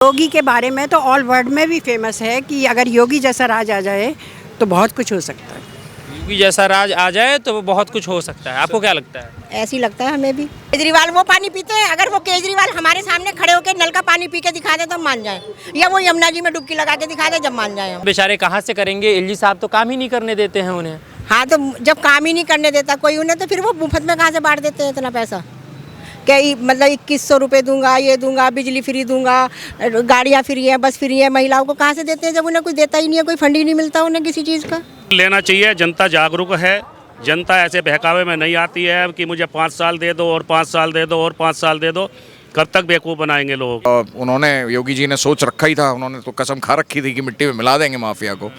योगी के बारे में तो ऑल वर्ल्ड में भी फेमस है कि अगर योगी जैसा राज आ जाए तो बहुत कुछ हो सकता है। योगी जैसा राज आ जाए तो बहुत कुछ हो सकता है। आपको क्या लगता है? ऐसी लगता है हमें भी। केजरीवाल वो पानी पीते हैं, अगर वो केजरीवाल हमारे सामने खड़े होकर नल का पानी पी के दिखा दे तब मान जाए, या वो यमुना जी में डुबकी लगा के दिखा दे जब मान जाए हम। बेचारे कहाँ से करेंगे? एलजी साहब तो काम ही नहीं करने देते हैं उन्हें। हाँ, तो जब काम ही नहीं करने देता कोई उन्हें, तो फिर वो मुफ्त में कहाँ से बांट देते हैं इतना पैसा? क्या मतलब 2100 रुपये दूंगा, ये दूंगा, बिजली फ्री दूंगा, गाड़ियाँ फ्री है, बस फ्री है, महिलाओं को कहाँ से देते हैं जब उन्हें कोई देता ही नहीं है, कोई फंड ही नहीं मिलता उन्हें किसी चीज़ का। लेना चाहिए। जनता जागरूक है, जनता ऐसे बहकावे में नहीं आती है कि मुझे 5 साल दे दो और 5 साल दे दो और 5 साल दे दो। कब तक बेवकूफ़ बनाएंगे लोग? उन्होंने, योगी जी ने सोच रखा ही था, उन्होंने तो कसम खा रखी थी कि मिट्टी में मिला देंगे माफिया को।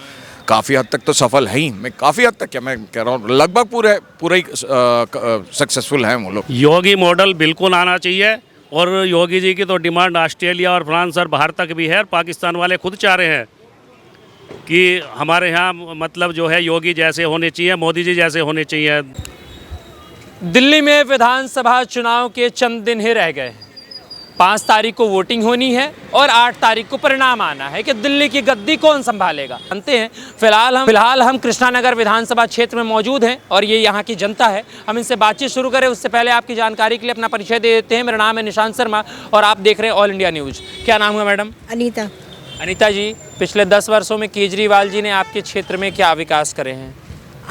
काफ़ी हद तक तो सफल है ही। मैं काफ़ी हद तक क्या मैं कह रहा हूँ, लगभग पूरे ही सक्सेसफुल हैं वो लोग। योगी मॉडल बिल्कुल आना चाहिए और योगी जी की तो डिमांड ऑस्ट्रेलिया और फ्रांस और बाहर तक भी है, और पाकिस्तान वाले खुद चाह रहे हैं कि हमारे यहाँ मतलब जो है योगी जैसे होने चाहिए, मोदी जी जैसे होने चाहिए। दिल्ली में विधानसभा चुनाव के चंद दिन ही रह गए हैं। 5 तारीख को वोटिंग होनी है और 8 तारीख को परिणाम आना है कि दिल्ली की गद्दी कौन संभालेगा। जानते हैं फिलहाल हम कृष्णानगर विधानसभा क्षेत्र में मौजूद हैं और ये यहाँ की जनता है। हम इनसे बातचीत शुरू करें उससे पहले आपकी जानकारी के लिए अपना परिचय दे देते हैं। मेरा नाम है निशांत शर्मा और आप देख रहे हैं ऑल इंडिया न्यूज़। क्या नाम है मैडम? अनीता जी, पिछले 10 वर्षों में केजरीवाल जी ने आपके क्षेत्र में क्या विकास करे हैं?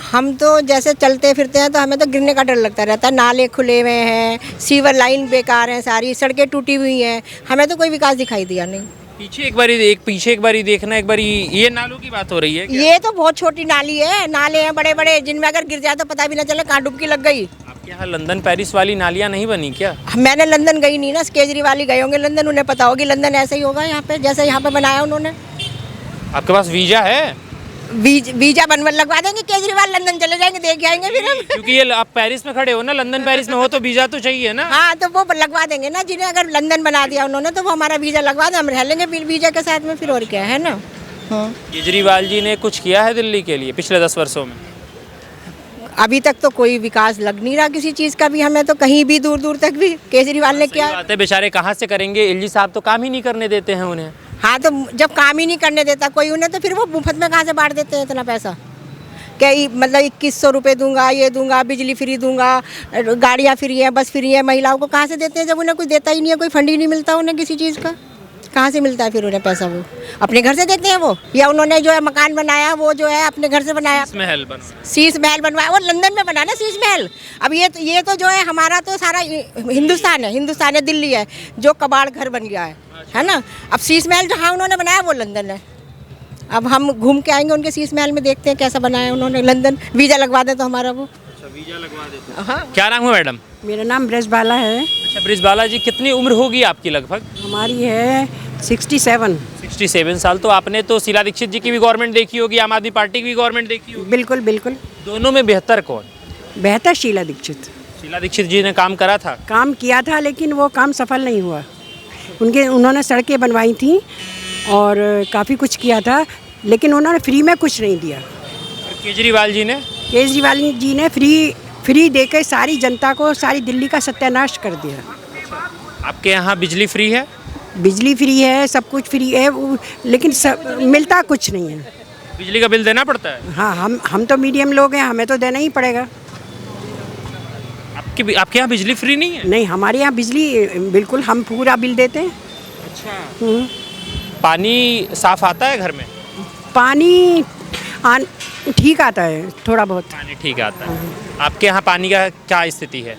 हम तो जैसे चलते फिरते हैं तो हमें तो गिरने का डर लगता रहता है। नाले खुले हुए हैं, सीवर लाइन बेकार है, सारी सड़कें टूटी हुई हैं, हमें तो कोई विकास दिखाई दिया नहीं। पीछे एक बारी देखना, एक बारी ये नालों की बात हो रही है क्या? ये तो बहुत छोटी नाली है, नाले हैं बड़े बड़े जिनमें अगर गिर जाए तो पता भी ना चले कहाँ डुबकी लग गई। आपके यहाँ लंदन पेरिस वाली नालियाँ नहीं बनी क्या? मैंने लंदन गई नहीं ना, केजरीवाल ही गए होंगे लंदन, उन्हें पता होगी लंदन ऐसे ही होगा यहाँ पे जैसे यहाँ पे बनाया उन्होंने। आपके पास वीजा है? वीजा बनवा लगवा देंगे, केजरीवाल लंदन चले जाएंगे, देख आएंगे फिर हम। क्योंकि ये आप पेरिस में खड़े हो ना, लंदन पेरिस में हो तो वीजा तो चाहिए ना। हाँ, तो वो लगवा देंगे ना, जिन्हें अगर लंदन बना दिया उन्होंने तो वो हमारा वीजा लगवा दे, हम रह लेंगे वीजा के साथ में, फिर और क्या है ना। हाँ, केजरीवाल जी ने कुछ किया है दिल्ली के लिए पिछले 10 वर्षों में? अभी तक तो कोई विकास लग नहीं रहा किसी चीज़ का भी हमें, तो कहीं भी दूर दूर तक भी केजरीवाल ने क्या। बात है, बेचारे कहाँ से करेंगे? एलजी साहब तो काम ही नहीं करने देते हैं उन्हें। हाँ, तो जब काम ही नहीं करने देता कोई उन्हें, तो फिर वो मुफ्त में कहाँ से बांट देते हैं इतना पैसा? क्या मतलब 2100 रुपये दूंगा, ये दूंगा, बिजली फ्री दूंगा, गाड़ियाँ फ्री है, बस फ्री है, महिलाओं को कहाँ से देते हैं जब उन्हें कुछ देता ही नहीं है, कोई फंड ही नहीं मिलता उन्हें किसी चीज़ का? कहाँ से मिलता है फिर उन्हें पैसा? वो अपने घर से देते हैं वो, या उन्होंने जो है मकान बनाया वो जो है अपने घर से बनाया? शीश महल बनवाया, वो लंदन में बना ना शीश महल। अब ये तो जो है हमारा तो सारा हिंदुस्तान है, दिल्ली है जो कबाड़ घर बन गया है ना। अब शीश महल जहाँ उन्होंने बनाया वो लंदन है। अब हम घूम के आएंगे उनके शीश महल में, देखते हैं कैसा बनाया उन्होंने लंदन। वीज़ा लगवा दे तो हमारा वो। अच्छा, वीजा लगवा देते हैं। हाँ। क्या नाम है मैडम? मेरा नाम ब्रजबाला है। अच्छा, ब्रजबाला जी, कितनी उम्र होगी आपकी लगभग? हमारी है 67। 67 साल। तो आपने तो शीला दीक्षित जी की भी गवर्नमेंट देखी होगी, आम आदमी पार्टी की भी गवर्नमेंट देखी होगी। बिल्कुल बिल्कुल। दोनों में बेहतर कौन? बेहतर शीला दीक्षित। शीला दीक्षित जी ने काम करा था? काम किया था लेकिन वो काम सफल नहीं हुआ। उन्होंने सड़कें बनवाई थी और काफ़ी कुछ किया था, लेकिन उन्होंने फ्री में कुछ नहीं दिया। केजरीवाल जी ने फ्री देकर सारी जनता को, सारी दिल्ली का सत्यानाश कर दिया। आपके यहाँ बिजली फ्री है? बिजली फ्री है, सब कुछ फ्री है, लेकिन मिलता कुछ नहीं है। बिजली का बिल देना पड़ता है? हाँ, हम तो मीडियम लोग हैं, हमें तो देना ही पड़ेगा। आपके यहाँ बिजली फ्री नहीं है? नहीं, हमारे यहाँ बिजली बिल्कुल, हम पूरा बिल देते हैं। अच्छा। पानी साफ आता है घर में? पानी ठीक आता है, थोड़ा बहुत पानी ठीक आता है। आपके यहाँ पानी का क्या स्थिति है?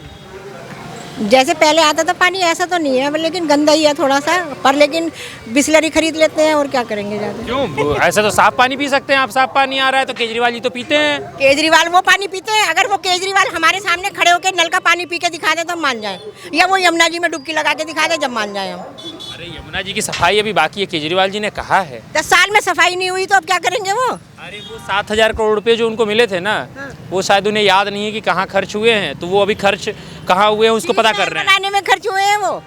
जैसे पहले आता था पानी, ऐसा तो नहीं है, लेकिन गंदा ही है थोड़ा सा, पर लेकिन बिस्लरी खरीद लेते हैं और क्या करेंगे ज़्यादा। क्यों? ऐसा तो साफ पानी पी सकते हैं आप। साफ पानी आ रहा है तो केजरीवाल जी तो पीते हैं। केजरीवाल वो पानी पीते हैं, अगर वो केजरीवाल हमारे सामने खड़े होकर नल का पानी पी के दिखा दे तब मान जाए, या वो यमुना जी में डुबकी लगा के दिखा दे जब मान जाए हम। अरे यमुना जी की सफाई अभी बाकी है, केजरीवाल जी ने कहा है। 10 साल में सफाई नहीं हुई तो अब क्या करेंगे वो? अरे वो 7000 करोड़ रुपए जो उनको मिले थे ना, वो शायद उन्हें याद नहीं है कि कहाँ खर्च हुए हैं, तो वो अभी खर्च कहाँ हुए हैं उसको पता कर रहे हैं। बनाने में खर्च हुए हैं वो,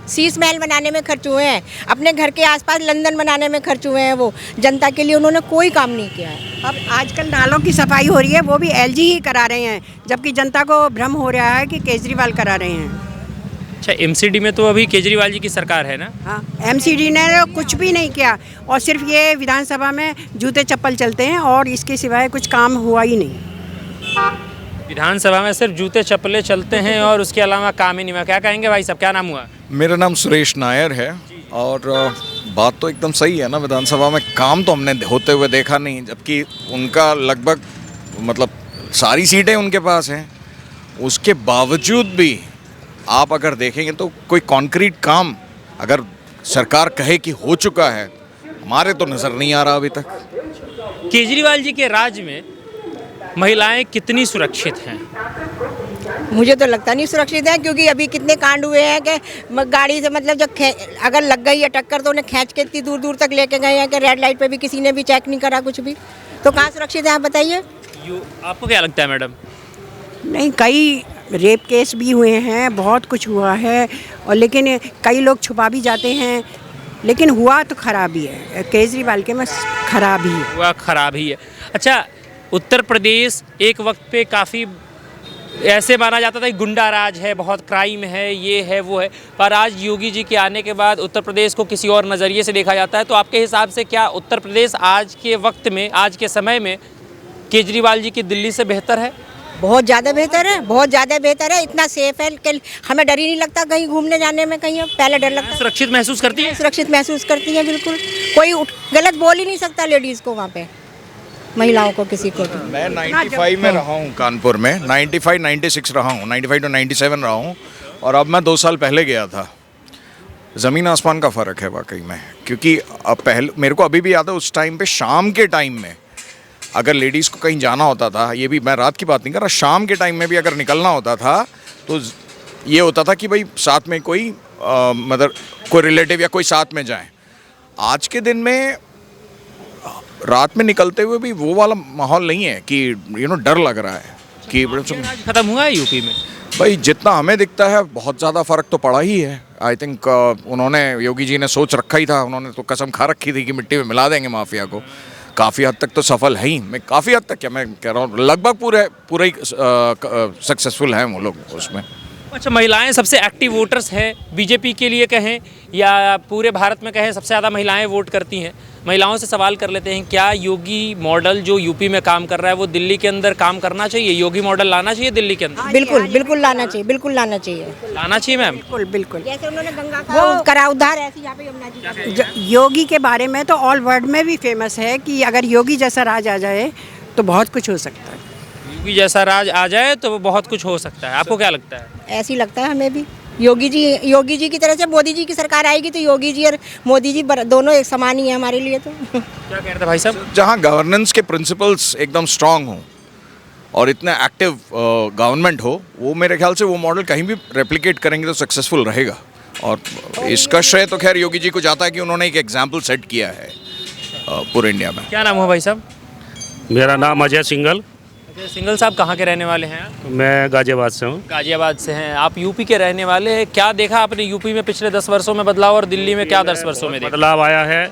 शीश महल बनाने में खर्च हुए हैं, अपने घर के आसपास लंदन बनाने में खर्च हुए हैं वो। जनता के लिए उन्होंने कोई काम नहीं किया है। अब आजकल नालों की सफाई हो रही है, वो भी एलजी ही करा रहे हैं, जबकि जनता को भ्रम हो रहा है कि केजरीवाल करा रहे हैं। अच्छा, एमसीडी में तो अभी केजरीवाल जी की सरकार है ना? हाँ, एमसीडी ने कुछ भी नहीं किया और सिर्फ ये विधानसभा में जूते चप्पल चलते हैं और इसके सिवाय कुछ काम हुआ ही नहीं। विधानसभा में सिर्फ जूते चप्पलें चलते हैं और उसके अलावा काम ही नहीं हुआ। क्या कहेंगे भाई साहब, क्या नाम हुआ? मेरा नाम सुरेश नायर है और बात तो एकदम सही है ना, विधानसभा में काम तो हमने होते हुए देखा नहीं, जबकि उनका लगभग मतलब सारी सीटें उनके पास हैं। उसके बावजूद भी आप अगर देखेंगे तो कोई कॉन्क्रीट काम अगर सरकार कहे कि हो चुका है, हमारे तो नज़र नहीं आ रहा अभी तक। केजरीवाल जी के राज में महिलाएं कितनी सुरक्षित हैं? मुझे तो लगता नहीं सुरक्षित है, क्योंकि अभी कितने कांड हुए हैं कि गाड़ी से मतलब जब अगर लग गई है टक्कर तो उन्हें खींच के इतनी दूर दूर तक लेके गए हैं कि रेड लाइट पे भी किसी ने भी चेक नहीं करा कुछ भी। तो कहाँ सुरक्षित है आप बताइए? आपको क्या लगता है मैडम? नहीं, कई रेप केस भी हुए हैं, बहुत कुछ हुआ है और लेकिन कई लोग छुपा भी जाते हैं, लेकिन हुआ तो खराब ही है। केजरीवाल के में खराब ही है। हुआ खराब ही है। अच्छा, उत्तर प्रदेश एक वक्त पे काफ़ी ऐसे माना जाता था कि गुंडा राज है, बहुत क्राइम है, ये है वो है, पर आज योगी जी के आने के बाद उत्तर प्रदेश को किसी और नज़रिए से देखा जाता है। तो आपके हिसाब से क्या उत्तर प्रदेश आज के वक्त में, आज के समय में केजरीवाल जी की दिल्ली से बेहतर है? बहुत ज़्यादा बेहतर है, बहुत ज़्यादा बेहतर है। इतना सेफ है कि हमें डर ही नहीं लगता कहीं घूमने जाने में। कहीं पहले डर लगता है। सुरक्षित महसूस करती है? सुरक्षित महसूस करती है, बिल्कुल। कोई गलत बोल ही नहीं सकता लेडीज़ को वहाँ पे, महिलाओं को, किसी को भी। मैं 95 में रहा हूँ कानपुर में, 95-96 रहा हूँ, 95 to 97 रहा हूँ और अब मैं 2 साल पहले गया था। ज़मीन आसमान का फ़र्क है वाकई में, क्योंकि अब पहले मेरे को अभी भी याद है उस टाइम पे, शाम के टाइम में अगर लेडीज़ को कहीं जाना होता था, ये भी मैं रात की बात नहीं कर रहा, शाम के टाइम में भी अगर निकलना होता था तो ये होता था कि भाई साथ में कोई मतलब कोई रिलेटिव या कोई साथ में जाए। आज के दिन में रात में निकलते हुए भी वो वाला माहौल नहीं है कि डर लग रहा है कि खत्म हुआ है यूपी में। भाई जितना हमें दिखता है बहुत ज़्यादा फ़र्क तो पड़ा ही है। आई थिंक उन्होंने, योगी जी ने सोच रखा ही था, उन्होंने तो कसम खा रखी थी कि मिट्टी में मिला देंगे माफिया को। काफ़ी हद तक तो सफल है ही, मैं काफ़ी हद तक क्या मैं कह रहा हूँ, लगभग पूरे ही सक्सेसफुल हैं वो लोग उसमें। अच्छा, महिलाएं सबसे एक्टिव वोटर्स हैं बीजेपी के लिए कहें या पूरे भारत में कहें, सबसे ज़्यादा महिलाएं वोट करती हैं। महिलाओं से सवाल कर लेते हैं, क्या योगी मॉडल जो यूपी में काम कर रहा है वो दिल्ली के अंदर काम करना चाहिए? योगी मॉडल लाना चाहिए दिल्ली के अंदर? बिल्कुल बिल्कुल लाना चाहिए, बिल्कुल लाना चाहिए, लाना चाहिए मैम। बिल्कुल बिल्कुल। जैसे उन्होंने गंगा का करा उद्धार, ऐसे यहाँ पे यमुना जी का। योगी के बारे में तो ऑल वर्ल्ड में भी फेमस है कि अगर योगी जैसा राज आ जाए तो बहुत कुछ हो सकता है। योगी जैसा राज आ जाए तो बहुत कुछ हो सकता है। आपको क्या लगता है? ऐसी लगता है हमें भी। योगी जी की तरह से मोदी जी की सरकार आएगी तो योगी जी और मोदी जी दोनों एक समान ही है हमारे लिए। तो क्या कह रहे थे भाई साहब? जहाँ गवर्नेंस के प्रिंसिपल्स एकदम स्ट्रांग हो और इतना एक्टिव गवर्नमेंट हो, वो मेरे ख्याल से वो मॉडल कहीं भी रेप्लिकेट करेंगे तो सक्सेसफुल रहेगा। और इसका श्रेय तो खैर योगी जी को जाता है कि उन्होंने एक एग्जाम्पल सेट किया है पूरे इंडिया में। क्या नाम हुआ भाई साहब? मेरा नाम अजय सिंघल। सिंगल साहब कहाँ के रहने वाले हैं? मैं गाजियाबाद से हूँ। गाजियाबाद से हैं आप, यूपी के रहने वाले हैं। क्या देखा आपने यूपी में पिछले 10 वर्षों में बदलाव और दिल्ली में क्या 10 वर्षों में देखा? बदलाव आया है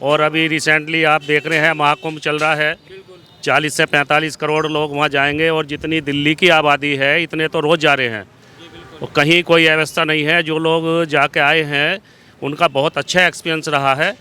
और अभी रिसेंटली आप देख रहे हैं महाकुंभ चल रहा है। 40 से 45 करोड़ लोग वहाँ जाएंगे और जितनी दिल्ली की आबादी है इतने तो रोज़ जा रहे हैं। और कहीं कोई व्यवस्था नहीं है। जो लोग जाके आए हैं उनका बहुत अच्छा एक्सपीरियंस रहा है।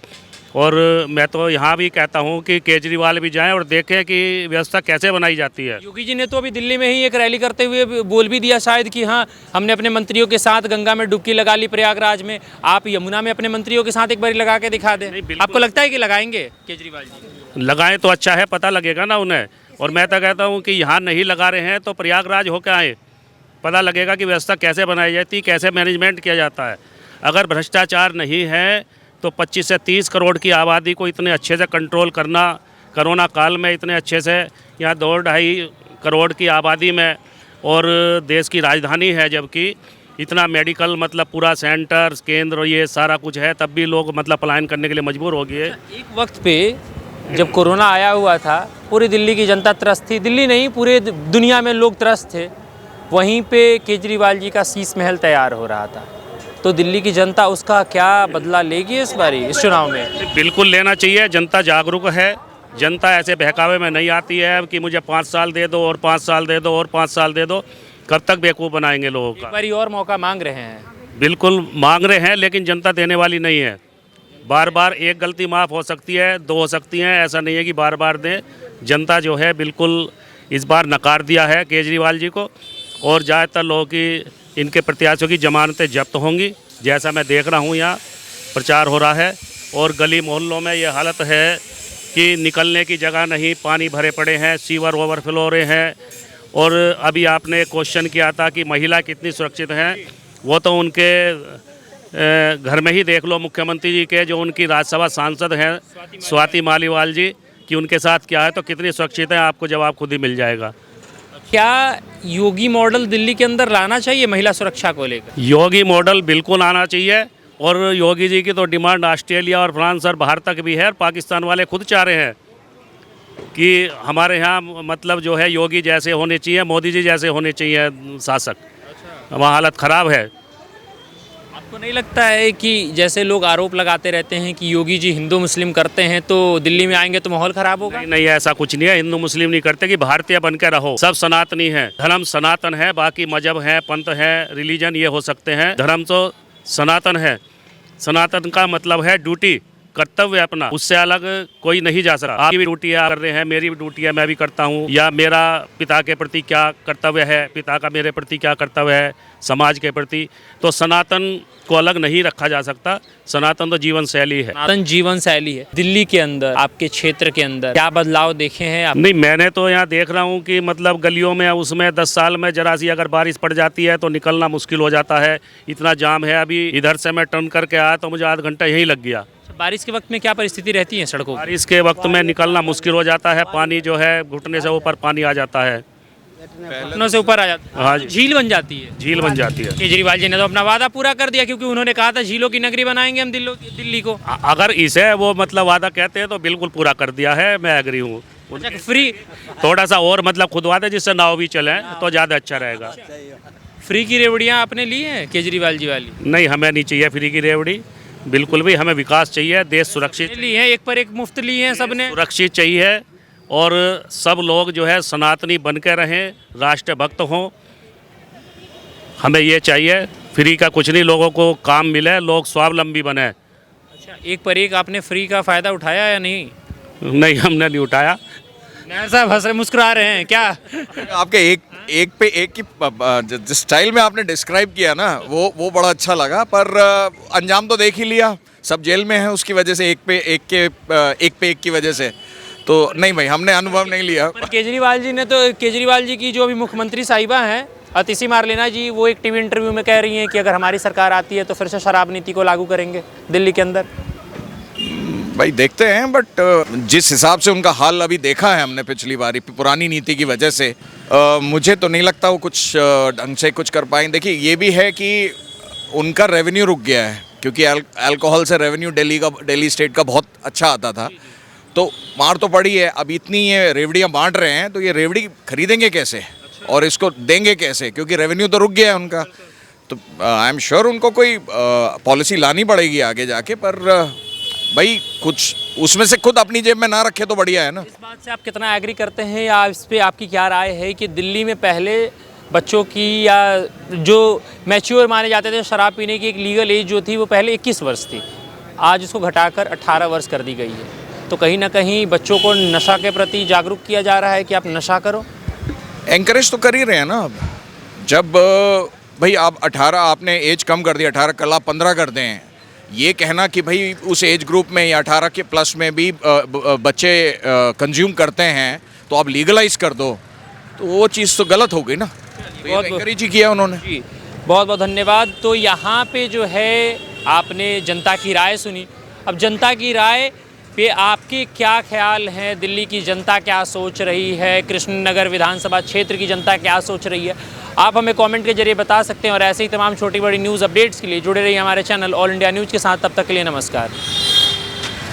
और मैं तो यहाँ भी कहता हूँ कि केजरीवाल भी जाएं और देखें कि व्यवस्था कैसे बनाई जाती है। योगी जी ने तो अभी दिल्ली में ही एक रैली करते हुए बोल भी दिया शायद कि हाँ, हमने अपने मंत्रियों के साथ गंगा में डुबकी लगा ली प्रयागराज में, आप यमुना में अपने मंत्रियों के साथ एक बार लगा के दिखा दें। आपको लगता है कि लगाएंगे केजरीवाल जी? लगाएं तो अच्छा है, पता लगेगा ना उन्हें। और मैं तो कहता हूँ कि यहाँ नहीं लगा रहे हैं तो प्रयागराज होकर आए, पता लगेगा कि व्यवस्था कैसे बनाई जाती है, कैसे मैनेजमेंट किया जाता है। अगर भ्रष्टाचार नहीं है तो 25 से 30 करोड़ की आबादी को इतने अच्छे से कंट्रोल करना, कोरोना काल में इतने अच्छे से, यहाँ 2-2.5 करोड़ की आबादी में और देश की राजधानी है, जबकि इतना मेडिकल मतलब पूरा सेंटर केंद्र ये सारा कुछ है, तब भी लोग मतलब पलायन करने के लिए मजबूर हो गए। एक वक्त पे जब कोरोना आया हुआ था, पूरी दिल्ली की जनता त्रस्त थी, दिल्ली नहीं पूरे दुनिया में लोग त्रस्त थे। वहीं पे केजरीवाल जी का शीश महल तैयार हो रहा था, तो दिल्ली की जनता उसका क्या बदला लेगी इस बारी इस चुनाव में? बिल्कुल लेना चाहिए। जनता जागरूक है, जनता ऐसे बहकावे में नहीं आती है कि मुझे 5 साल दे दो और 5 साल दे दो और 5 साल दे दो। कब तक बेवकूफ़ बनाएंगे लोगों का? एक बारी और मौका मांग रहे हैं। बिल्कुल मांग रहे हैं, लेकिन जनता देने वाली नहीं है। बार बार एक गलती माफ़ हो सकती है, दो हो सकती हैं, ऐसा नहीं है कि बार बार दें। जनता जो है बिल्कुल इस बार नकार दिया है केजरीवाल जी को, और ज़्यादातर लोगों की, इनके प्रत्याशियों की जमानतें जब्त होंगी, जैसा मैं देख रहा हूँ यहाँ प्रचार हो रहा है। और गली मोहल्लों में ये हालत है कि निकलने की जगह नहीं, पानी भरे पड़े हैं, सीवर ओवरफ्लो हो रहे हैं। और अभी आपने क्वेश्चन किया था कि महिला कितनी सुरक्षित हैं, वो तो उनके घर में ही देख लो, मुख्यमंत्री जी के जो उनकी राज्यसभा सांसद हैं स्वाति मालीवाल जी, कि उनके साथ क्या है, तो कितनी सुरक्षित है आपको जवाब खुद ही मिल जाएगा। क्या योगी मॉडल दिल्ली के अंदर लाना चाहिए महिला सुरक्षा को लेकर? योगी मॉडल बिल्कुल आना चाहिए, और योगी जी की तो डिमांड ऑस्ट्रेलिया और फ्रांस और बाहर तक भी है। पाकिस्तान वाले खुद चाह रहे हैं कि हमारे यहाँ मतलब जो है योगी जैसे होने चाहिए, मोदी जी जैसे होने चाहिए शासक। वहाँ हालत ख़राब है। आपको नहीं लगता है कि जैसे लोग आरोप लगाते रहते हैं कि योगी जी हिंदू मुस्लिम करते हैं, तो दिल्ली में आएंगे तो माहौल ख़राब होगा? नहीं नहीं, ऐसा कुछ नहीं है। हिंदू मुस्लिम नहीं करते, कि भारतीय बन के रहो। सब सनातनी है, धर्म सनातन है, बाकी मजहब है, पंथ है, रिलीजन ये हो सकते हैं, धर्म तो सनातन है। सनातन का मतलब है ड्यूटी, कर्तव्य अपना, उससे अलग कोई नहीं जा सकता। आपकी भी ड्यूटी है, कर रहे हैं, मेरी भी ड्यूटी है, मैं भी करता हूँ। या मेरा पिता के प्रति क्या कर्तव्य है, पिता का मेरे प्रति क्या कर्तव्य है, समाज के प्रति। तो सनातन को अलग नहीं रखा जा सकता। सनातन तो जीवन शैली है। सनातन जीवन शैली है। दिल्ली के अंदर, आपके क्षेत्र के अंदर क्या बदलाव देखे हैं आप? नहीं, मैंने तो यहाँ देख रहा हूँ कि मतलब गलियों में, उसमें 10 साल में जरा सी अगर बारिश पड़ जाती है तो निकलना मुश्किल हो जाता है, इतना जाम है। अभी इधर से मैं टर्न करके आया तो मुझे आधा घंटा यहीं लग गया। बारिश के वक्त में क्या परिस्थिति रहती है सड़कों? बारिश के वक्त में निकलना मुश्किल हो जाता है, पानी जो है घुटने से ऊपर पानी आ जाता है, घुटनों से ऊपर आ जाता है। हाँ जी, झील बन जाती है। झील बन जाती है। केजरीवाल जी ने तो अपना वादा पूरा कर दिया, क्योंकि उन्होंने कहा था झीलों की नगरी बनाएंगे हम दिल्ली को। अगर इसे वो मतलब वादा कहते हैं तो बिल्कुल पूरा कर दिया है, मैं एग्री हूँ। अच्छा, फ्री थोड़ा सा और मतलब खुदवा दे जिससे नाव भी चले तो ज़्यादा अच्छा रहेगा। फ्री की रेवड़ियाँ आपने ली हैं केजरीवाल जी वाली? नहीं, हमें नहीं चाहिए फ्री की रेवड़ी, बिल्कुल भी। हमें विकास चाहिए, देश सुरक्षित ली है, एक पर एक मुफ्त ली है सबने। सुरक्षित चाहिए, और सब लोग जो है सनातनी बन के रहें, राष्ट्रभक्त हों। हमें ये चाहिए, फ्री का कुछ नहीं, लोगों को काम मिले, लोग स्वावलंबी बने। अच्छा, एक पर एक आपने फ्री का फ़ायदा उठाया या नहीं? नहीं, हमने नहीं उठाया। नायर साहब हंस रहे, मुस्कुरा रहे हैं क्या? आपके एक पे एक की जिस स्टाइल में आपने डिस्क्राइब किया ना, वो बड़ा अच्छा लगा, पर अंजाम तो देख ही लिया। सब जेल में है उसकी वजह से, एक पे एक की वजह से। तो नहीं भाई, हमने अनुभव नहीं लिया। पर केजरीवाल जी की जो अभी मुख्यमंत्री साहिबा हैं अतिशी मारलेना जी, वो एक टीवी इंटरव्यू में कह रही हैं कि अगर हमारी सरकार आती है तो फिर से शराब नीति को लागू करेंगे दिल्ली के अंदर। भाई देखते हैं, बट जिस हिसाब से उनका हाल अभी देखा है हमने पिछली बारी पुरानी नीति की वजह से, मुझे तो नहीं लगता वो कुछ ढंग से कुछ कर पाएंगे। देखिए, ये भी है कि उनका रेवेन्यू रुक गया है, क्योंकि अल्कोहल से रेवेन्यू दिल्ली स्टेट का बहुत अच्छा आता था, तो मार तो पड़ी है। अब इतनी ये रेवड़ियाँ बांट रहे हैं, तो ये रेवड़ी खरीदेंगे कैसे और इसको देंगे कैसे, क्योंकि रेवेन्यू तो रुक गया है उनका। तो आई एम श्योर उनको कोई पॉलिसी लानी पड़ेगी आगे जाके, पर भाई कुछ उसमें से खुद अपनी जेब में ना रखे तो बढ़िया है ना। इस बात से आप कितना एग्री करते हैं, या इस पे आपकी क्या राय है कि दिल्ली में पहले बच्चों की या जो मैच्योर माने जाते थे शराब पीने की एक लीगल एज जो थी वो पहले 21 वर्ष थी, आज उसको घटाकर 18 वर्ष कर दी गई है। तो कहीं ना कहीं बच्चों को नशा के प्रति जागरूक किया जा रहा है कि आप नशा करो। एंकरेज तो कर ही रहे हैं ना। अब जब भाई आप 18 आपने एज कम कर दी, 18 कल आप 15 कर दें, ये कहना कि भाई उस एज ग्रुप में या 18 के प्लस में भी बच्चे कंज्यूम करते हैं तो आप लीगलाइज कर दो, तो वो चीज़ तो गलत हो गई ना। तो ये एंकरेज ही किया उन्होंने। जी, बहुत बहुत धन्यवाद। तो यहाँ पे जो है आपने जनता की राय सुनी। अब जनता की राय पे आपके क्या ख्याल हैं, दिल्ली की जनता क्या सोच रही है, कृष्णनगर विधानसभा क्षेत्र की जनता क्या सोच रही है, आप हमें कमेंट के जरिए बता सकते हैं। और ऐसे ही तमाम छोटी बड़ी न्यूज़ अपडेट्स के लिए जुड़े रहिए हमारे चैनल ऑल इंडिया न्यूज़ के साथ। तब तक के लिए नमस्कार।